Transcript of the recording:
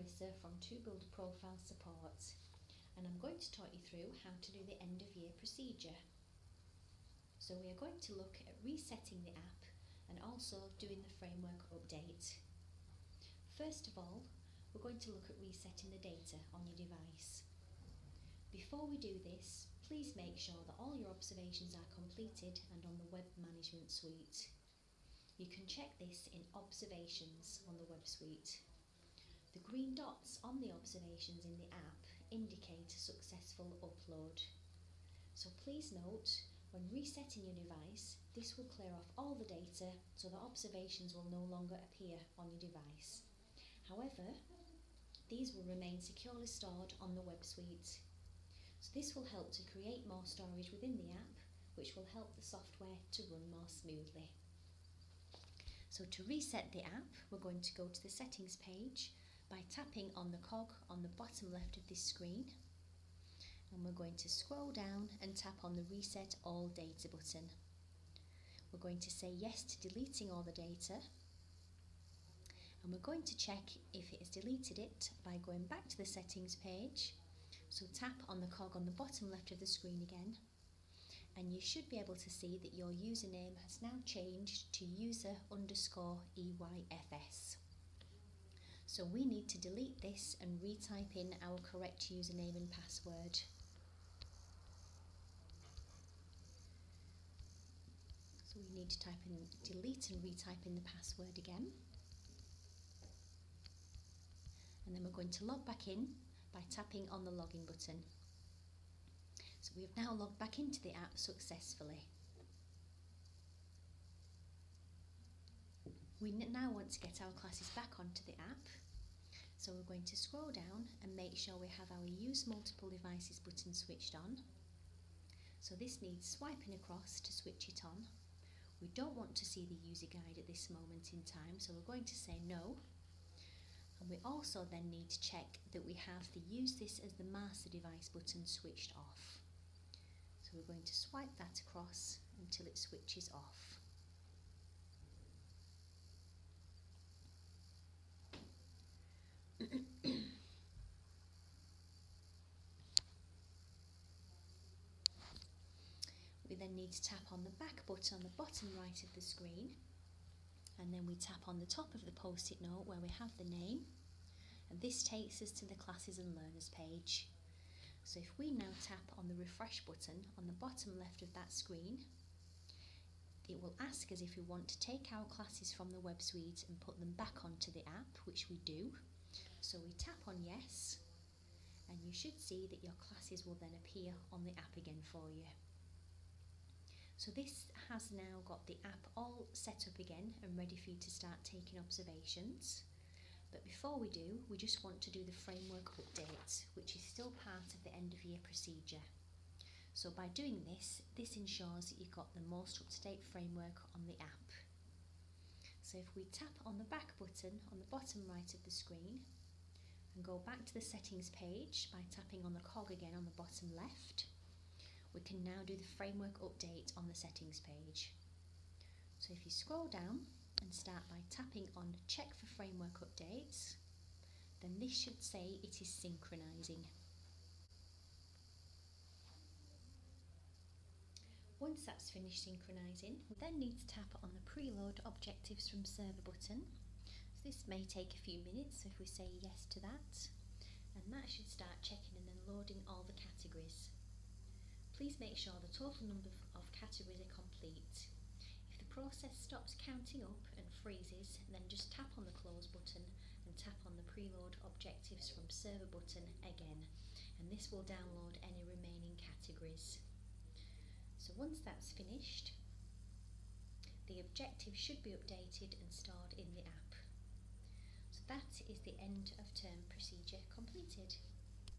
Clarissa from To Build a Profile Support, and I'm going to talk you through how to do the end of year procedure. So we are going to look at resetting the app and also doing the framework update. First of all, we're going to look at resetting the data on your device. Before we do this, please make sure that all your observations are completed and on the Web Management Suite. You can check this in Observations on the Web Suite. The green dots on the observations in the app indicate a successful upload. So please note, when resetting your device, this will clear off all the data so that observations will no longer appear on your device. However, these will remain securely stored on the Web Suite. So this will help to create more storage within the app, which will help the software to run more smoothly. So to reset the app, we're going to go to the settings page by tapping on the cog on the bottom left of this screen. And we're going to scroll down and tap on the Reset All Data button. We're going to say yes to deleting all the data. And we're going to check if it has deleted it by going back to the settings page. So tap on the cog on the bottom left of the screen again. And you should be able to see that your username has now changed to user_EYFS. So we need to delete this and retype in our correct username and password. So we need to type in delete and retype in the password again. And then we're going to log back in by tapping on the login button. So we have now logged back into the app successfully. We now want to get our classes back onto the app. So we're going to scroll down and make sure we have our Use Multiple Devices button switched on. So this needs swiping across to switch it on. We don't want to see the user guide at this moment in time, so we're going to say no. And we also then need to check that we have the Use This as the Master Device button switched off. So we're going to swipe that across until it switches off. We then need to tap on the back button on the bottom right of the screen, and then we tap on the top of the post-it note where we have the name, and this takes us to the Classes and Learners page. So if we now tap on the refresh button on the bottom left of that screen, it will ask us if we want to take our classes from the Web Suite and put them back onto the app, which we do. So we tap on yes, and you should see that your classes will then appear on the app again for you. So this has now got the app all set up again and ready for you to start taking observations. But before we do, we just want to do the framework update, which is still part of the end of year procedure. So by doing this, this ensures that you've got the most up-to-date framework on the app. So if we tap on the back button on the bottom right of the screen and go back to the settings page by tapping on the cog again on the bottom left, we can now do the framework update on the settings page. So if you scroll down and start by tapping on Check for Framework Updates, then this should say it is synchronizing. Once that's finished synchronizing, we then need to tap on the Preload Objectives from Server button. So this may take a few minutes, so if we say yes to that, and that should start checking and then loading all the categories. Please make sure the total number of categories are complete. If the process stops counting up and freezes, then just tap on the Close button and tap on the Preload Objectives from Server button again, and this will download any remaining categories. So once that's finished, the objective should be updated and stored in the app. So that is the end of term procedure completed.